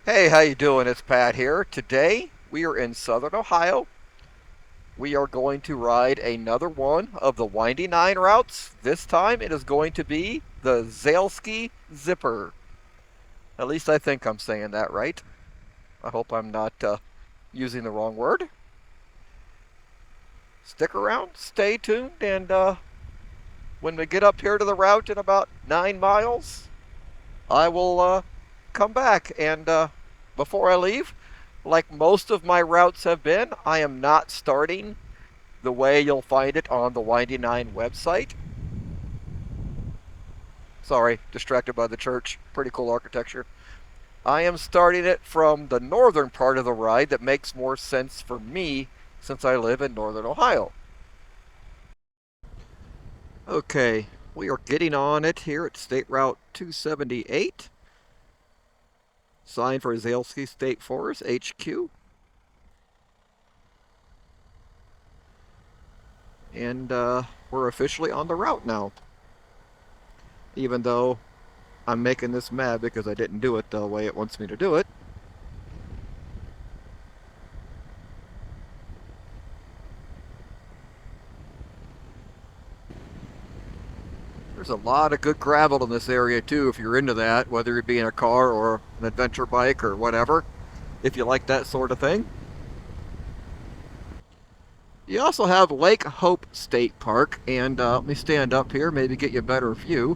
Hey, how you doing? It's Pat here. Today we are in Southern Ohio. We are going to ride another one of the Windy Nine routes. This time it is going to be the Zaleski Zipper. At least I think I'm saying that right. I hope I'm not using the wrong word. Stick around, stay tuned, and when we get up here to the route in about 9 miles, I will come back. And before I leave, like most of my routes have been, I am not starting the way you'll find it on the Windy Nine website. Sorry, distracted by the church. Pretty cool architecture. I am starting it from the northern part of the ride that makes more sense for me since I live in northern Ohio. Okay, we are getting on it here at State Route 278, signed for Zaleski State Forest HQ. And we're officially on the route now. Even though I'm making this mad because I didn't do it the way it wants me to do it. There's a lot of good gravel in this area too if you're into that, whether it be in a car or an adventure bike or whatever, if you like that sort of thing. You also have Lake Hope State Park, and let me stand up here, maybe get you a better view.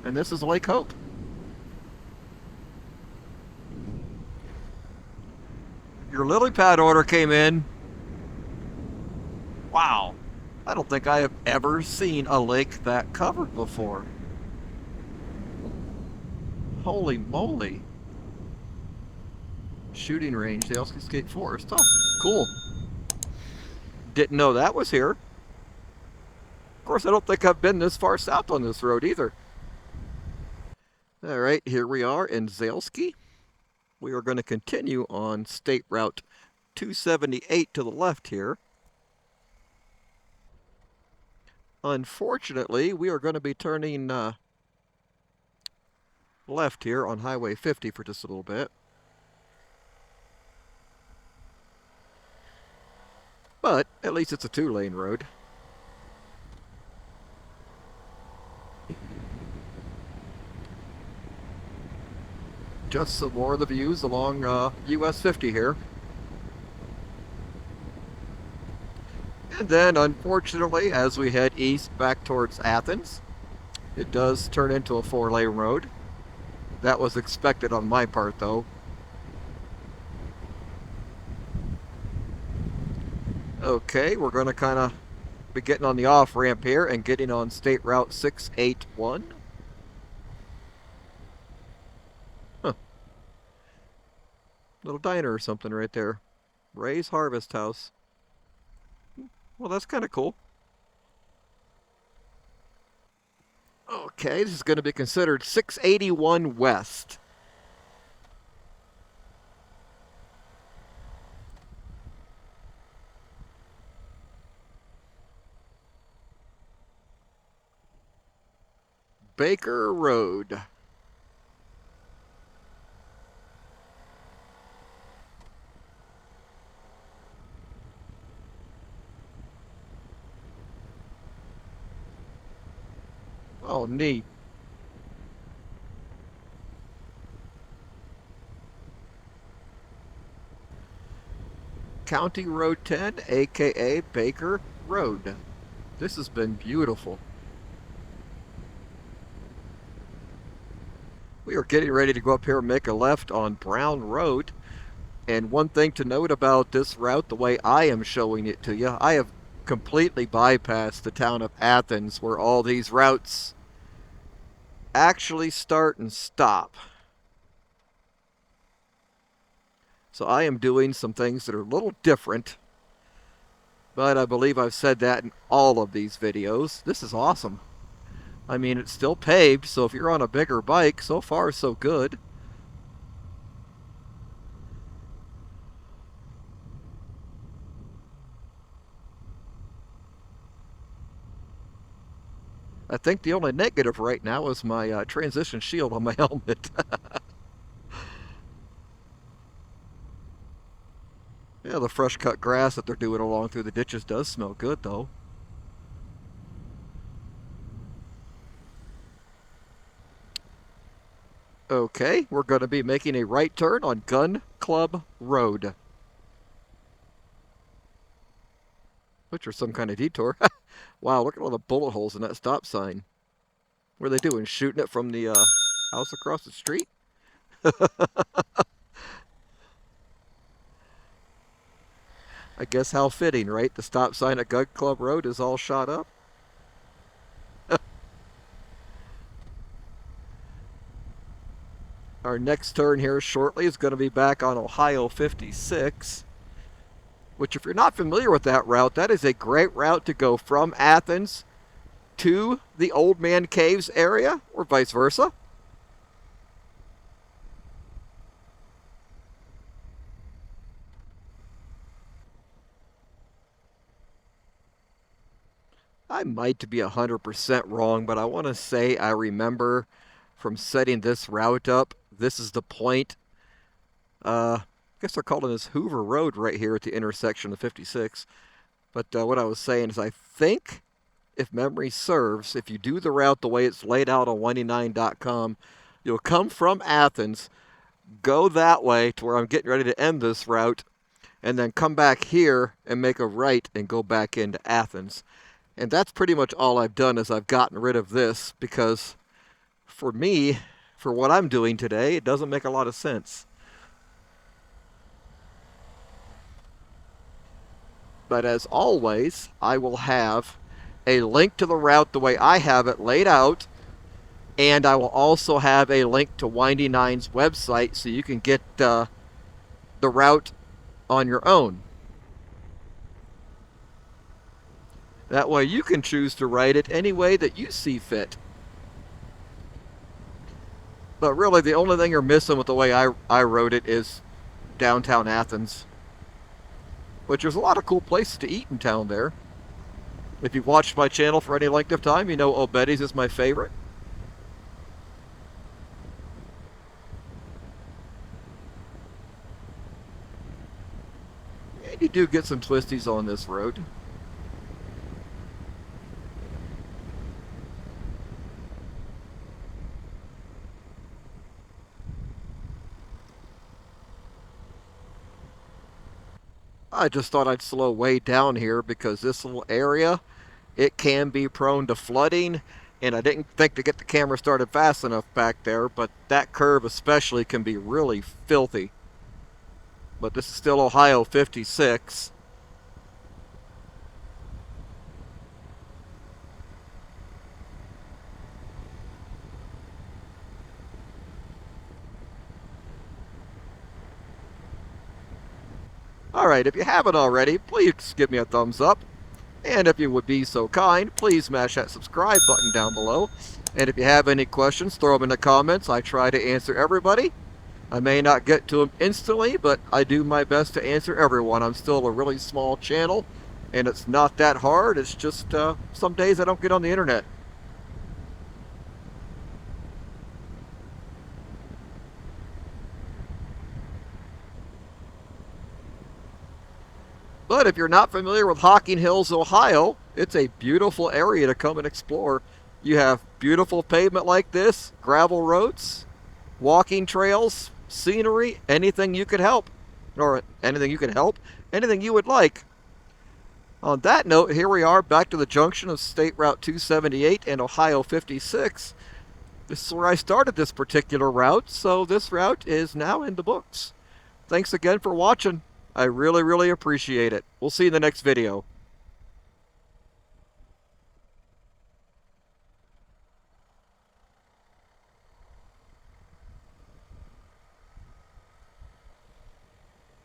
And this is Lake Hope. Your lily pad order came in. Wow. I don't think I have ever seen a lake that covered before. Holy moly. Shooting range, the Zaleski State Forest. Oh, cool. Didn't know that was here. Of course, I don't think I've been this far south on this road either. All right, here we are in Zaleski. We are going to continue on State Route 278 to the left here. Unfortunately, we are going to be turning left here on Highway 50 for just a little bit. But at least it's a two-lane road. Just some more of the views along US 50 here. And then, unfortunately, as we head east back towards Athens, it does turn into a four-lane road. That was expected on my part, though. Okay, we're going to kind of be getting on the off-ramp here and getting on State Route 681. Huh. Little diner or something right there. Ray's Harvest House. Well, that's kind of cool. Okay, this is going to be considered 681 West. Baker Road. Oh, neat. County Road 10, aka Baker Road. This has been beautiful. We are getting ready to go up here and make a left on Brown Road. And one thing to note about this route, the way I am showing it to you, I have completely bypassed the town of Athens where all these routes actually start and stop. So I am doing some things that are a little different, but I believe I've said that in all of these videos. This is awesome. I mean, it's still paved, so if you're on a bigger bike, so far so good. I think the only negative right now is my transition shield on my helmet. Yeah, the fresh cut grass that they're doing along through the ditches does smell good, though. Okay, we're going to be making a right turn on Gun Club Road. Which are some kind of detour. Wow, look at all the bullet holes in that stop sign. What are they doing, shooting it from the house across the street? I guess how fitting, right? The stop sign at Gun Club Road is all shot up. Our next turn here shortly is going to be back on Ohio 56, which if you're not familiar with that route, that is a great route to go from Athens to the Old Man Caves area, or vice versa. I might be 100% wrong, but I want to say I remember from setting this route up, this is the point. I guess they're calling this Hoover Road right here at the intersection of 56. But what I was saying is I think, if memory serves, if you do the route the way it's laid out on 189.com, you'll come from Athens, go that way to where I'm getting ready to end this route, and then come back here and make a right and go back into Athens. And that's pretty much all I've done is I've gotten rid of this because for me, for what I'm doing today, it doesn't make a lot of sense. But as always, I will have a link to the route the way I have it laid out, and I will also have a link to Windy Nine's website so you can get the route on your own. That way you can choose to ride it any way that you see fit. But really, the only thing you're missing with the way I rode it is downtown Athens. Which there's a lot of cool places to eat in town there. If you've watched my channel for any length of time, you know Old Betty's is my favorite. And you do get some twisties on this road. I just thought I'd slow way down here because this little area, it can be prone to flooding, and I didn't think to get the camera started fast enough back there, but that curve especially can be really filthy. But this is still Ohio 56. Alright, if you haven't already, please give me a thumbs up. And if you would be so kind, please smash that subscribe button down below. And if you have any questions, throw them in the comments. I try to answer everybody. I may not get to them instantly, but I do my best to answer everyone. I'm still a really small channel, and it's not that hard. It's just some days I don't get on the internet. But if you're not familiar with Hocking Hills, Ohio, it's a beautiful area to come and explore. You have beautiful pavement like this, gravel roads, walking trails, scenery, anything you could help. Or anything you can help, anything you would like. On that note, here we are back to the junction of State Route 278 and Ohio 56. This is where I started this particular route, so this route is now in the books. Thanks again for watching. I really, really appreciate it. We'll see you in the next video.